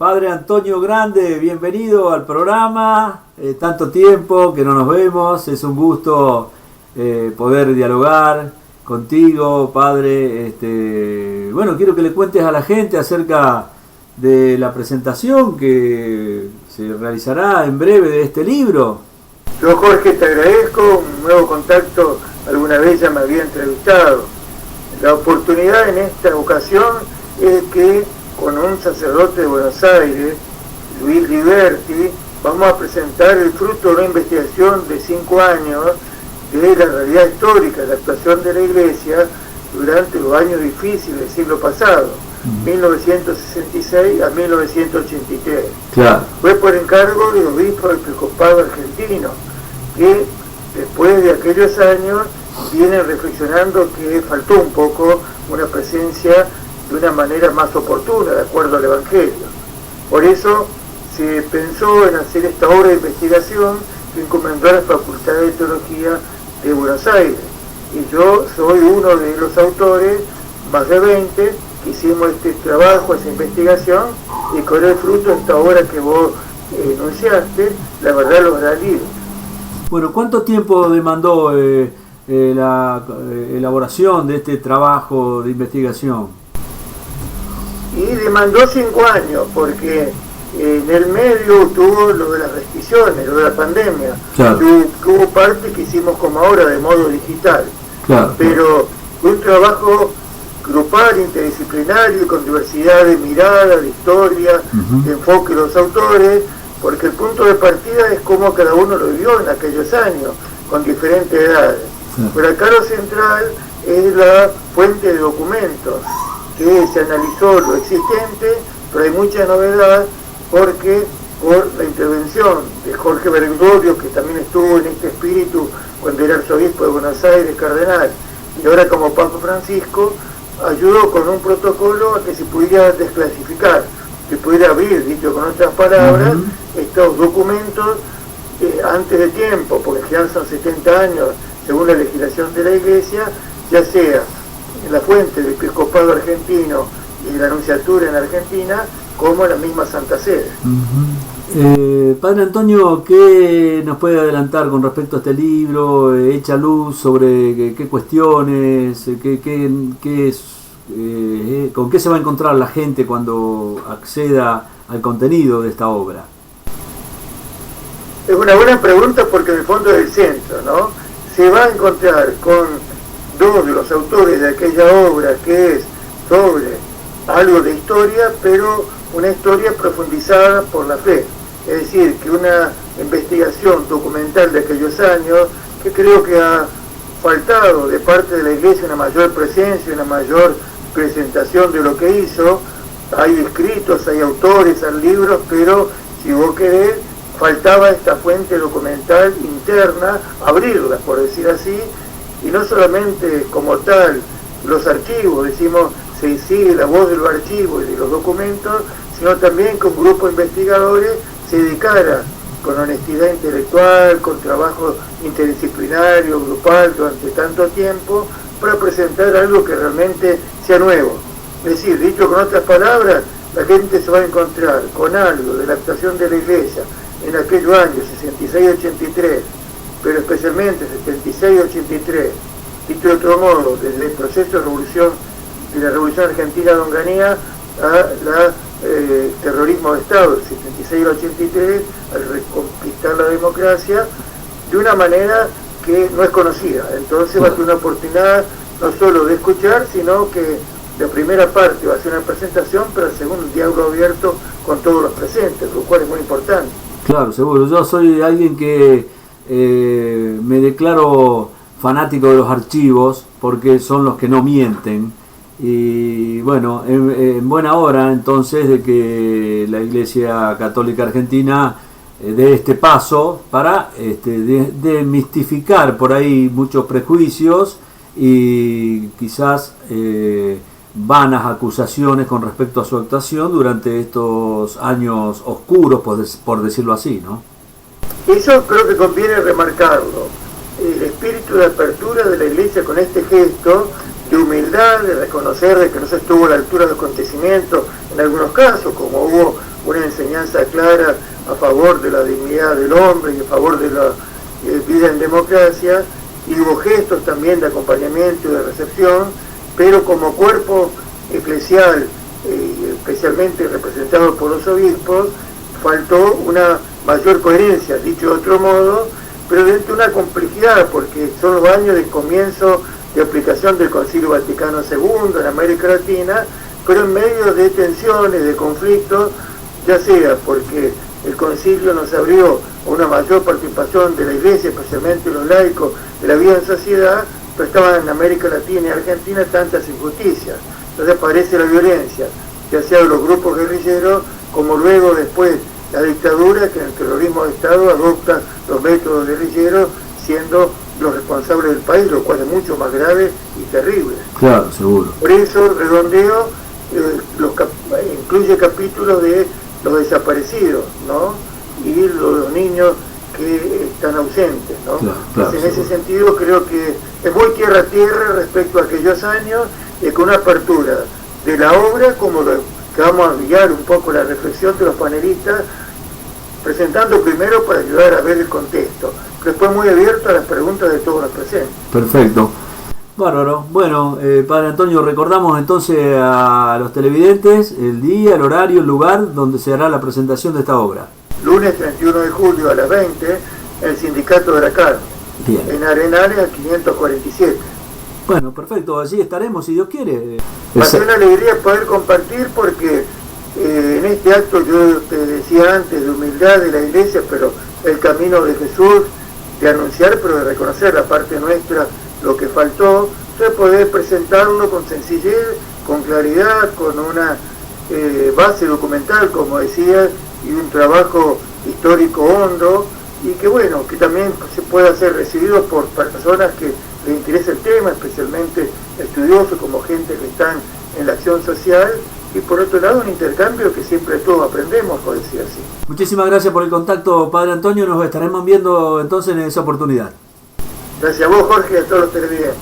Padre Antonio Grande, bienvenido al programa. Tanto tiempo que no nos vemos, es un gusto poder dialogar contigo, Padre. Bueno, quiero que le cuentes a la gente acerca de la presentación que se realizará en breve de este libro. Yo, Jorge, te agradezco, un nuevo contacto, alguna vez ya me había entrevistado. La oportunidad en esta ocasión es que con un sacerdote de Buenos Aires, Luis Liberti, vamos a presentar el fruto de una investigación de 5 años de la realidad histórica, la actuación de la Iglesia durante los años difíciles del siglo pasado, 1966 a 1983. Claro. Fue por encargo del obispo del episcopado argentino, que después de aquellos años viene reflexionando que faltó un poco una presencia de una manera más oportuna, de acuerdo al Evangelio. Por eso se pensó en hacer esta obra de investigación que encomendó a la Facultad de Teología de Buenos Aires. Y yo soy uno de los autores, más de 20, que hicimos este trabajo, esa investigación, y con el fruto de esta obra que vos enunciaste, la verdad lo hará libre. Bueno, ¿cuánto tiempo demandó la elaboración de este trabajo de investigación? Y demandó 5 años, porque en el medio tuvo lo de las restricciones, lo de la pandemia. Claro. Hubo parte que hicimos como ahora de modo digital. Claro. Pero fue un trabajo grupal, interdisciplinario, con diversidad de mirada, de historia, de enfoque de los autores, porque el punto de partida es cómo cada uno lo vivió en aquellos años, con diferentes edades. Pero acá lo central es la fuente de documentos, que se analizó lo existente, pero hay mucha novedad porque por la intervención de Jorge Berengorio, que también estuvo en este espíritu cuando era arzobispo de Buenos Aires, cardenal, y ahora como Papa Francisco, ayudó con un protocolo a que se pudiera desclasificar, que pudiera abrir, dicho con otras palabras, estos documentos antes de tiempo, porque ya son 70 años, según la legislación de la Iglesia, ya sea en la fuente del episcopado argentino y la Nunciatura en Argentina, como en la misma Santa Sede. Padre Antonio, ¿qué nos puede adelantar con respecto a este libro? ¿Echa luz sobre qué cuestiones, con qué se va a encontrar la gente cuando acceda al contenido de esta obra? Es una buena pregunta porque en el fondo es el centro, ¿no? Se va a encontrar con 2 de los autores de aquella obra, que es sobre algo de historia, pero una historia profundizada por la fe. Es decir, que una investigación documental de aquellos años, que creo que ha faltado de parte de la Iglesia una mayor presencia, una mayor presentación de lo que hizo. Hay escritos, hay autores, hay libros, pero si vos querés, faltaba esta fuente documental interna, abrirla, por decir así, y no solamente como tal los archivos, decimos, se sigue la voz de los archivos y de los documentos, sino también que un grupo de investigadores se dedicara con honestidad intelectual, con trabajo interdisciplinario, grupal, durante tanto tiempo, para presentar algo que realmente sea nuevo. Es decir, dicho con otras palabras, la gente se va a encontrar con algo de la actuación de la Iglesia en aquellos años 66-83, pero especialmente 76-83, dicho de otro modo, desde el proceso de la Revolución Argentina de Onganía a la terrorismo de Estado, del 76 al 83, al reconquistar la democracia, de una manera que no es conocida. Entonces va a tener una oportunidad no solo de escuchar, sino que la primera parte va a ser una presentación, pero el segundo un diálogo abierto con todos los presentes, lo cual es muy importante. Claro, seguro. Yo soy alguien que me declaro fanático de los archivos porque son los que no mienten. Y bueno, en buena hora entonces de que la Iglesia Católica Argentina dé este paso para demistificar por ahí muchos prejuicios y quizás vanas acusaciones con respecto a su actuación durante estos años oscuros, por decirlo así, ¿no? Eso creo que conviene remarcarlo. El espíritu de apertura de la Iglesia con este gesto de humildad, de reconocer de que no se estuvo a la altura de los acontecimientos en algunos casos, como hubo una enseñanza clara a favor de la dignidad del hombre y a favor de la vida en democracia, y hubo gestos también de acompañamiento y de recepción, pero como cuerpo eclesial, especialmente representado por los obispos, faltó una mayor coherencia, dicho de otro modo, pero dentro de una complejidad, porque son los años de comienzo de aplicación del Concilio Vaticano II en América Latina, pero en medio de tensiones, de conflictos, ya sea porque el concilio nos abrió una mayor participación de la Iglesia, especialmente los laicos, de la vida en sociedad, pero estaban en América Latina y Argentina tantas injusticias. Entonces aparece la violencia, ya sea de los grupos guerrilleros, como luego después la dictadura, que en el terrorismo de Estado adopta los métodos guerrilleros, siendo los responsables del país, lo cual es mucho más grave y terrible. Claro, seguro. Por eso redondeo incluye capítulos de los desaparecidos, ¿no? Y los niños que están ausentes, ¿no? Claro, Entonces, en ese sentido creo que es muy tierra a tierra respecto a aquellos años, y con una apertura de la obra, como que vamos a guiar un poco la reflexión de los panelistas, presentando primero para ayudar a ver el contexto, después muy abierto a las preguntas de todos los presentes. Perfecto. Bárbaro. Bueno, Padre Antonio, recordamos entonces a los televidentes el día, el horario, el lugar donde se hará la presentación de esta obra. Lunes 31 de julio a las 20, en el Sindicato de la Carne, Bien. En Arenales al 547. Bueno, perfecto, allí estaremos si Dios quiere. Va a ser una alegría poder compartir, porque en este acto yo te decía antes de humildad de la Iglesia, pero el camino de Jesús, de anunciar, pero de reconocer la parte nuestra, lo que faltó, entonces poder presentarlo con sencillez, con claridad, con una base documental, como decía, y un trabajo histórico hondo, y que bueno, que también se pueda ser recibido por personas que les interesa el tema, especialmente estudiosos, como gente que están en la acción social, y por otro lado un intercambio que siempre todos aprendemos, por decir así. Muchísimas gracias por el contacto, Padre Antonio, nos estaremos viendo entonces en esa oportunidad. Gracias a vos, Jorge, y a todos los televidentes.